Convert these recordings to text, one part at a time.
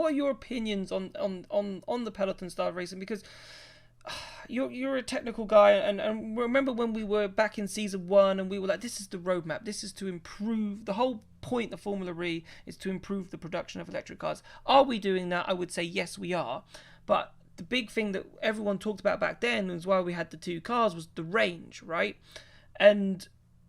what are your opinions on the Peloton style of racing? Because you're a technical guy, and remember when we were back in season 1 and we were like, this is the roadmap, this is to improve, the whole point of Formula E is to improve the production of electric cars. Are we doing that? I would say yes, we are. But the big thing that everyone talked about back then, as why we had the 2 cars, was the range, right? And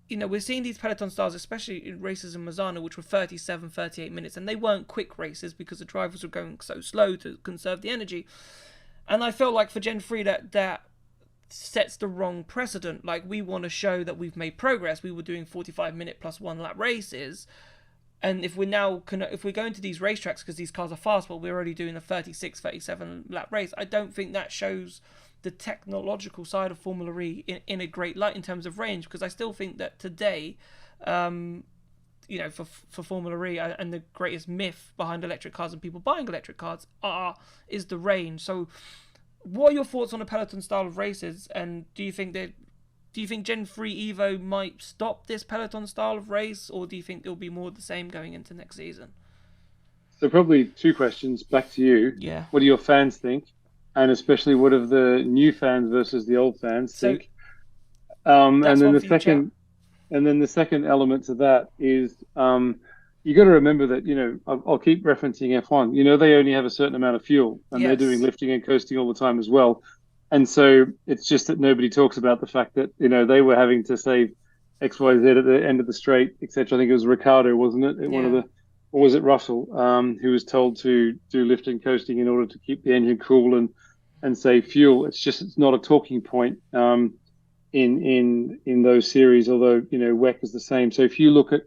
we're seeing these Peloton styles, especially in races in Misano, which were 37, 38 minutes, and they weren't quick races because the drivers were going so slow to conserve the energy. And I felt like for Gen 3 that sets the wrong precedent. Like, we want to show that we've made progress. We were doing 45-minute plus 1 lap races. And if we're going to these racetracks, because these cars are fast, but we're already doing a 36, 37 lap race, I don't think that shows the technological side of Formula E in a great light in terms of range. Because I still think that today, for Formula E, and the greatest myth behind electric cars and people buying electric cars is the range. So what are your thoughts on the Peloton style of races, and do you think Gen 3 Evo might stop this Peloton style of race, or do you think it'll be more the same going into next season? So probably 2 questions back to you. Yeah. What do your fans think? And especially what do the new fans versus the old fans think? And that's then one the for you, chap. second element to that is you got to remember that, I'll keep referencing F1. They only have a certain amount of fuel, and they're doing lifting and coasting all the time as well. And so it's just that nobody talks about the fact that, they were having to save XYZ at the end of the straight, etc. I think it was Ricardo, wasn't it? Or was it Russell, who was told to do lift and coasting in order to keep the engine cool and save fuel. It's not a talking point in those series, although, WEC is the same. So if you look at,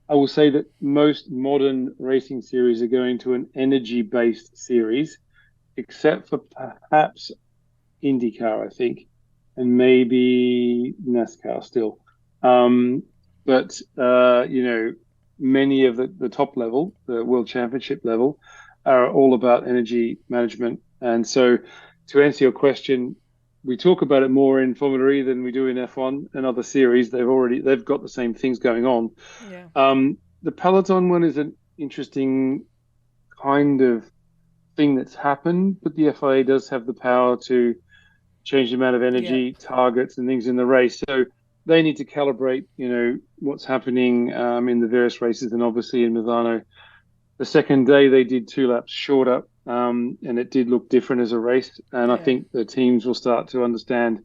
I will say that most modern racing series are going to an energy-based series, except for perhaps IndyCar, I think, and maybe NASCAR still. But many of the top level, the World Championship level, are all about energy management. And so to answer your question, we talk about it more in Formula E than we do in F1 and other series. They've got the same things going on. Yeah. The Peloton one is an interesting kind of thing that's happened, but the FIA does have the power to change the amount of energy, targets, and things in the race. So they need to calibrate, what's happening in the various races. And obviously in Misano, the second day they did 2 laps shorter, and it did look different as a race. And I think the teams will start to understand,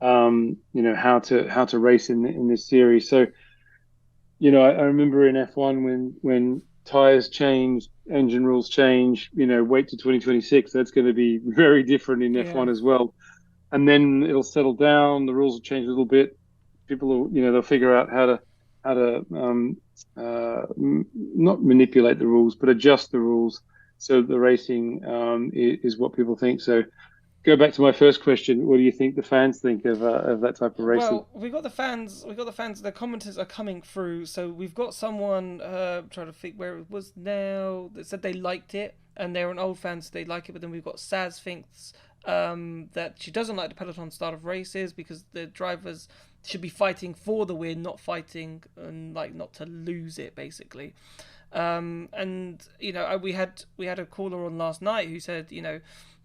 how to race in this series. So, I remember in F1 when tires change, engine rules change, wait to 2026. That's going to be very different in F1 as well. And then it'll settle down. The rules will change a little bit. People will, they'll figure out how to not manipulate the rules, but adjust the rules so that the racing is what people think. So, go back to my first question. What do you think the fans think of that type of racing? Well, we got the fans. The commenters are coming through. So we've got someone trying to think where it was now that said they liked it, and they're an old fan, so they like it. But then we've got Saz thinks that she doesn't like the Peloton style of races because the drivers should be fighting for the win, not fighting and not to lose it, basically. And we had a caller on last night who said,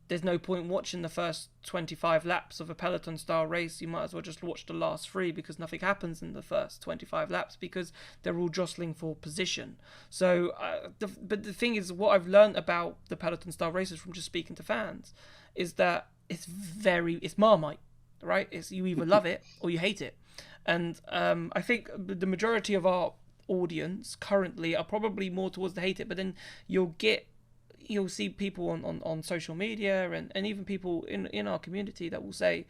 there's no point watching the first 25 laps of a Peloton style race. You might as well just watch the last 3 because nothing happens in the first 25 laps because they're all jostling for position. So, but the thing is, what I've learned about the Peloton style races from just speaking to fans is that it's Marmite, right? It's you either love it or you hate it. And I think the majority of our audience currently are probably more towards the hate it, but then you'll see people on social media and even people in our community that will say,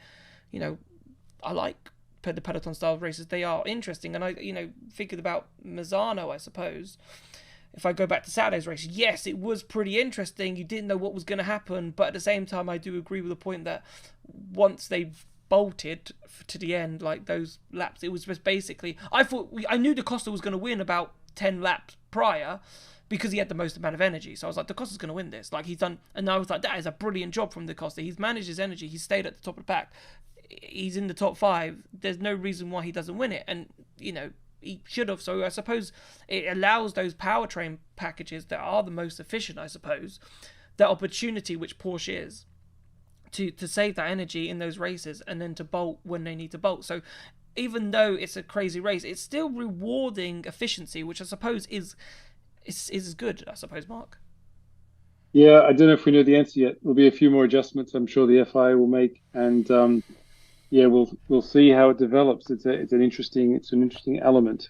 I like the Peloton style races. They are interesting. And I, thinking about Misano, I suppose, if I go back to Saturday's race, yes, it was pretty interesting. You didn't know what was going to happen. But at the same time, I do agree with the point that once they bolted to the end, those laps, it was just basically, I knew Da Costa was going to win about 10 laps prior, because he had the most amount of energy. So I was like, Da Costa's going to win this. He's done. And I was like, that is a brilliant job from Da Costa. He's managed his energy. He's stayed at the top of the pack. He's in the top 5. There's no reason why he doesn't win it. And, he should have. So I suppose it allows those powertrain packages that are the most efficient, I suppose, that opportunity which Porsche is, to save that energy in those races and then to bolt when they need to bolt. So even though it's a crazy race, it's still rewarding efficiency, which I suppose is good, I suppose, Mark. Yeah, I don't know if we know the answer yet. There'll be a few more adjustments I'm sure the FI will make, and yeah, we'll see how it develops. It's an interesting element.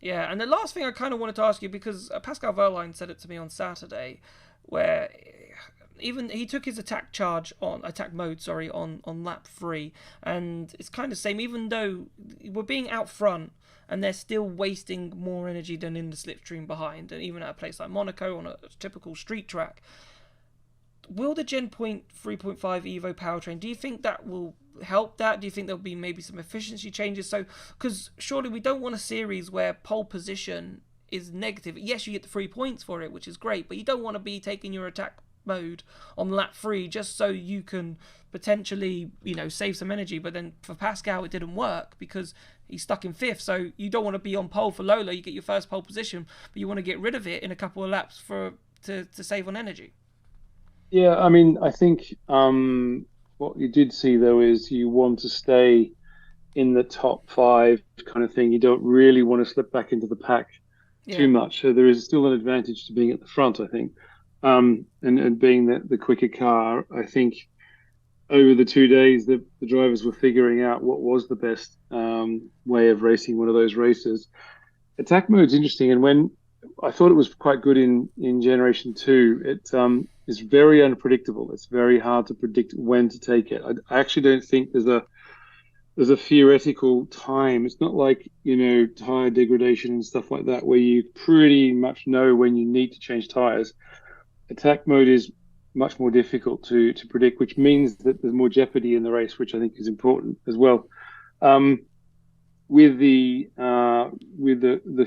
Yeah, and the last thing I kind of wanted to ask you, because Pascal Wehrlein said it to me on Saturday, where even he took his attack mode, sorry, on lap 3, and it's kind of same. Even though we're being out front, and they're still wasting more energy than in the slipstream behind, and even at a place like Monaco on a typical street track. Will the Gen Point 3.5 Evo powertrain, do you think that will help that? Do you think there'll be maybe some efficiency changes? So, because surely we don't want a series where pole position is negative. Yes, you get the 3 points for it, which is great, but you don't want to be taking your attack mode on lap 3 just so you can potentially, save some energy. But then for Pascal, it didn't work because he's stuck in 5th. So you don't want to be on pole for Lola. You get your first pole position, but you want to get rid of it in a couple of laps to save on energy. Yeah, I mean, I think what you did see though is you want to stay in the top 5 kind of thing. You don't really want to slip back into the pack too much. So there is still an advantage to being at the front, I think, and being the quicker car. I think over the 2 days, the drivers were figuring out what was the best way of racing one of those races. Attack mode's interesting, and when I thought it was quite good in Generation 2, it is very unpredictable. It's very hard to predict when to take it. I actually don't think there's a theoretical time. It's not like, tire degradation and stuff like that, where you pretty much know when you need to change tires. Attack mode is much more difficult to predict, which means that there's more jeopardy in the race, which I think is important as well. With the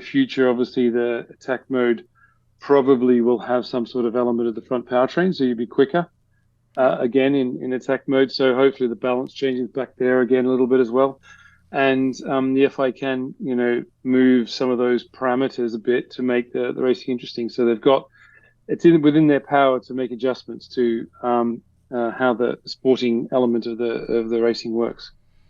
future, obviously the attack mode probably will have some sort of element of the front powertrain, so you'll be quicker again in attack mode. So hopefully the balance changes back there again a little bit as well. And the FI can, move some of those parameters a bit to make the racing interesting. So it's within their power to make adjustments to how the sporting element of the racing works.